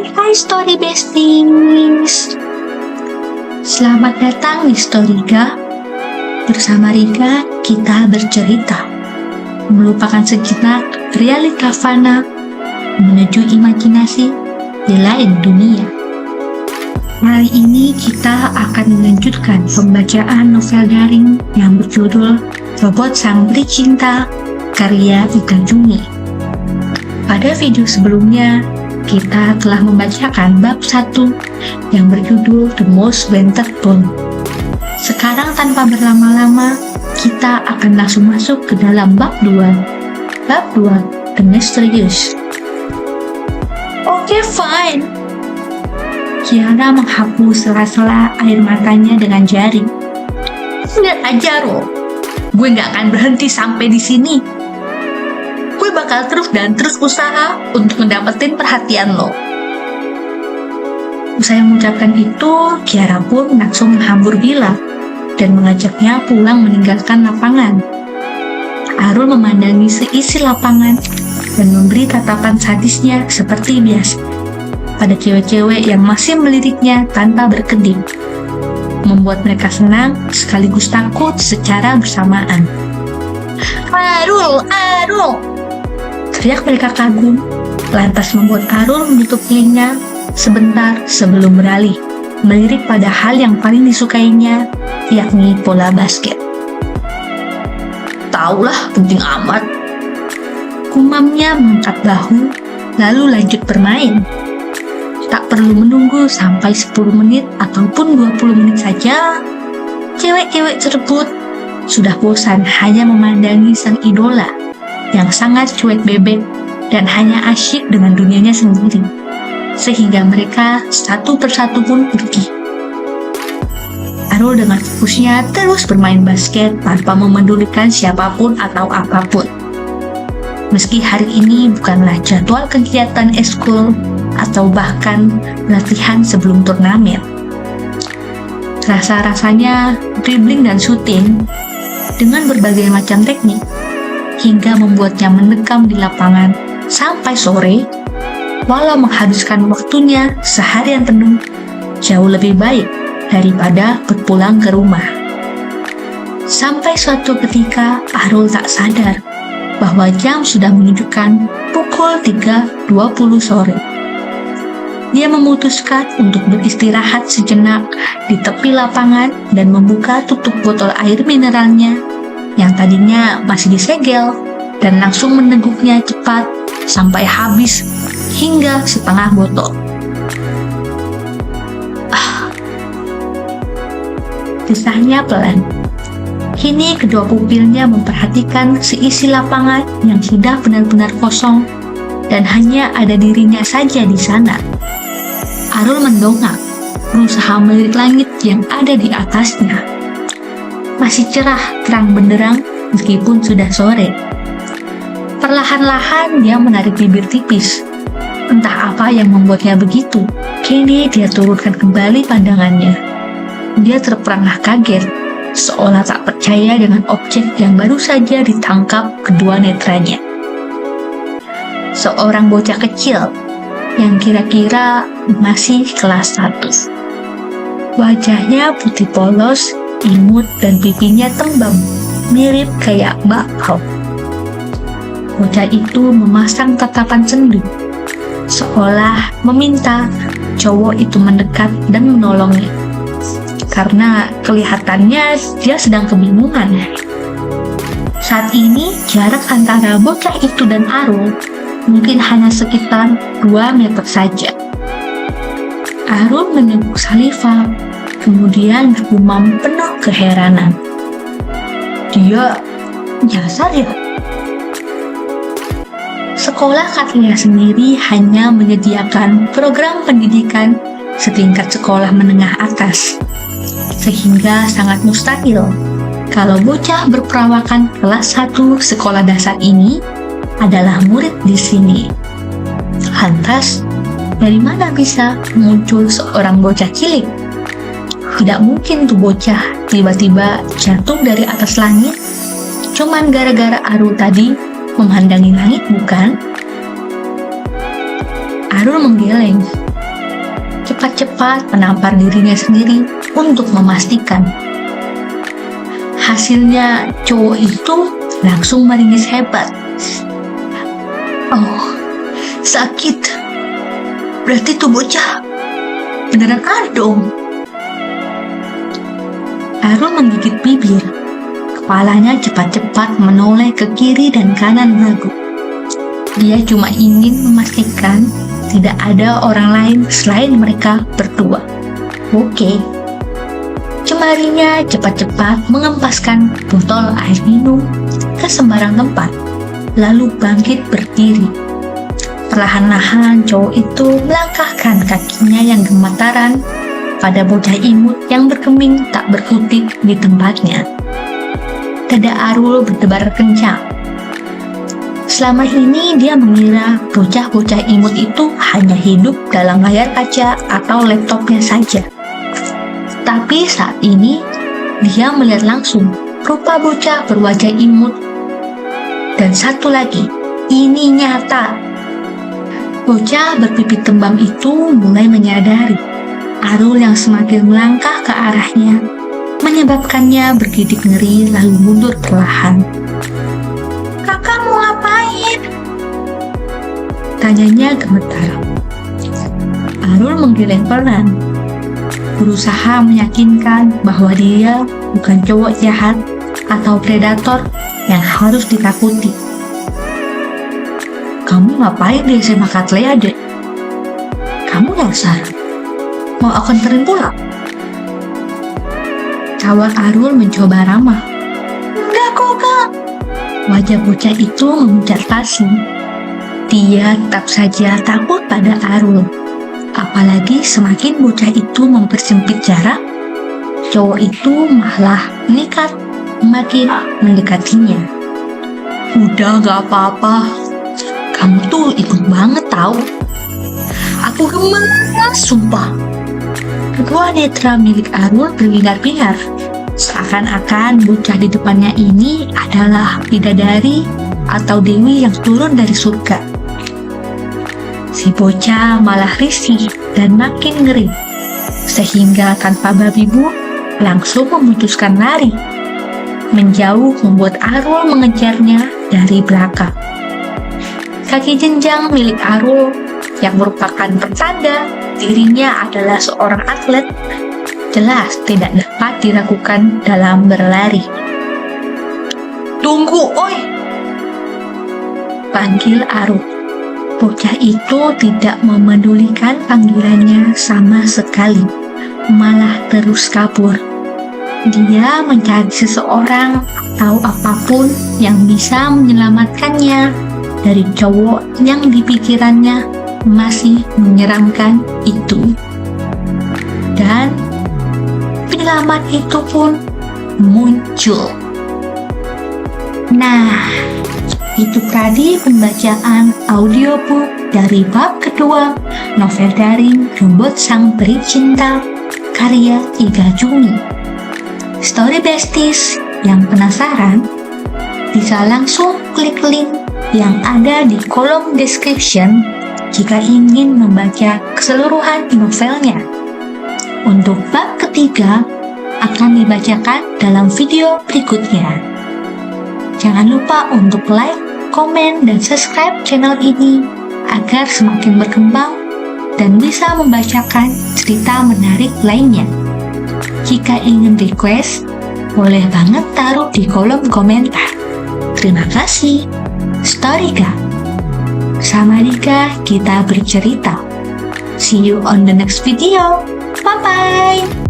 Hai Story Besties. Selamat datang di Storyga. Bersama Rika kita bercerita, melupakan sejenak realita fana, menuju imajinasi di lain dunia. Kali ini kita akan melanjutkan pembacaan novel daring yang berjudul Robot Sang Peri Cinta karya Ika Juni. Pada video sebelumnya, kita telah membacakan bab 1 yang berjudul The Most Wanted Bond. Sekarang tanpa berlama-lama, kita akan langsung masuk ke dalam bab 2. Bab 2, The Mysterious. Oke, fine. Kiara menghapus sela-sela air matanya dengan jari. Lihat aja, Ro. Gue gak akan berhenti sampai di sini. Gue bakal terus usaha untuk mendapetin perhatian lo. Usai mengucapkan itu, Kiara pun langsung menghambur Bila dan mengajaknya pulang meninggalkan lapangan. Arul memandangi seisi lapangan dan memberi tatapan sadisnya seperti biasa pada cewek-cewek yang masih meliriknya tanpa berkedip, membuat mereka senang sekaligus takut secara bersamaan. Arul! Teriak mereka kagum, lantas membuat Arul menutup telinga sebentar sebelum beralih melirik pada hal yang paling disukainya, yakni bola basket. Taulah, penting amat. Gumamnya mengangkat bahu, lalu lanjut bermain. Tak perlu menunggu sampai 10 menit ataupun 20 menit saja, cewek-cewek tersebut sudah bosan hanya memandangi sang idola yang sangat cuek bebek dan hanya asyik dengan dunianya sendiri, sehingga mereka satu persatu pun pergi. Arul dengan fokusnya terus bermain basket tanpa memedulikan siapapun atau apapun. Meski hari ini bukanlah jadwal kegiatan eskul atau bahkan latihan sebelum turnamen. Rasa-rasanya dribbling dan syuting dengan berbagai macam teknik hingga membuatnya mendekam di lapangan sampai sore, walau menghabiskan waktunya seharian penuh jauh lebih baik daripada berpulang ke rumah. Sampai suatu ketika Arul tak sadar bahwa jam sudah menunjukkan pukul 3.20 sore. Dia memutuskan untuk beristirahat sejenak di tepi lapangan dan membuka tutup botol air mineralnya yang tadinya masih disegel dan langsung meneguknya cepat sampai habis hingga setengah botol. Desahnya pelan. Kini kedua pupilnya memperhatikan seisi lapangan yang sudah benar-benar kosong dan hanya ada dirinya saja di sana. Arul mendongak, berusaha melirik langit yang ada di atasnya. Masih cerah terang benderang meskipun sudah sore. Perlahan-lahan dia menarik bibir tipis. Entah apa yang membuatnya begitu. Kini dia turunkan kembali pandangannya. Dia terperangah kaget, seolah tak percaya dengan objek yang baru saja ditangkap kedua netranya. Seorang bocah kecil yang kira-kira masih kelas 1. Wajahnya putih polos, imut dan pipinya tembam, mirip kayak bakpao. Bocah itu memasang tatapan sendu, seolah meminta cowok itu mendekat dan menolongnya. Karena kelihatannya dia sedang kebingungan. Saat ini jarak antara bocah itu dan Arul mungkin hanya sekitar 2 meter saja. Arul meneguk Salifah, kemudian bergumam penuh keheranan. Dia nyasar ya? Sekolah Katlia sendiri hanya menyediakan program pendidikan setingkat sekolah menengah atas, sehingga sangat mustahil kalau bocah berperawakan kelas 1 sekolah dasar ini adalah murid di sini. Lantas, dari mana bisa muncul seorang bocah cilik? Tidak mungkin tuh bocah tiba-tiba jatuh dari atas langit cuman gara-gara Arul tadi memandangi langit, bukan? Arul menggeleng cepat-cepat menampar dirinya sendiri untuk memastikan. Hasilnya cowok itu langsung meringis hebat. Oh, sakit. Berarti tuh bocah beneran ada dong. Arul menggigit bibir. Kepalanya cepat-cepat menoleh ke kiri dan kanan ragu. Dia cuma ingin memastikan tidak ada orang lain selain mereka berdua. Oke. Cemarinya cepat-cepat mengempaskan botol air minum ke sembarang tempat, lalu bangkit berdiri. Perlahan-lahan cowok itu melangkahkan kakinya yang gemetaran pada bocah imut yang berkeming tak berkutik di tempatnya. Dada Arul berdebar kencang. Selama ini dia mengira bocah-bocah imut itu hanya hidup dalam layar kaca atau laptopnya saja. Tapi saat ini dia melihat langsung rupa bocah berwajah imut. Dan satu lagi, ini nyata. Bocah berpipi tembam itu mulai menyadari Arul yang semakin melangkah ke arahnya menyebabkannya bergidik ngeri lalu mundur perlahan. "Kakak mau ngapain?" tanyanya gemetar. Arul menggeleng pelan, berusaha meyakinkan bahwa dia bukan cowok jahat atau predator yang harus ditakuti. "Kamu ngapain di SMA Katlea, Dek? Kamu nyasar? Mau aku anterin pulang?" Tawar Arul mencoba ramah. "Enggak kok, Kak." Wajah bocah itu memucat pasi. Dia tetap saja takut pada Arul. Apalagi semakin bocah itu mempersempit jarak, cowok itu malah nekat makin mendekatinya. "Udah gak apa-apa. Kamu tuh ikut banget tahu. Aku gemes, sumpah." Kedua netra milik Arul berbinar-binar, seakan-akan bocah di depannya ini adalah bidadari atau dewi yang turun dari surga. Si bocah malah risih dan makin ngeri, sehingga tanpa babi bu langsung memutuskan lari. Menjauh membuat Arul mengejarnya dari belakang. Kaki jenjang milik Arul yang merupakan pertanda dirinya adalah seorang atlet jelas tidak dapat diragukan dalam berlari. "Tunggu, oi!" panggil Arul. Bocah itu tidak memedulikan panggilannya sama sekali, malah terus kabur. Dia mencari seseorang atau apapun yang bisa menyelamatkannya dari cowok yang dipikirannya masih menyeramkan itu. Dan penyelamat itu pun muncul. Nah, itu tadi pembacaan audiobook dari bab kedua novel daring Robot Sang Peri Cinta karya Iga Jumi. Story Besties yang penasaran bisa langsung klik link yang ada di kolom description jika ingin membaca keseluruhan novelnya. Untuk bab ketiga akan dibacakan dalam video berikutnya. Jangan lupa untuk like, komen, dan subscribe channel ini agar semakin berkembang dan bisa membacakan cerita menarik lainnya. Jika ingin request, boleh banget taruh di kolom komentar. Terima kasih. Storika. Sama Rika kita bercerita. See you on the next video. Bye-bye.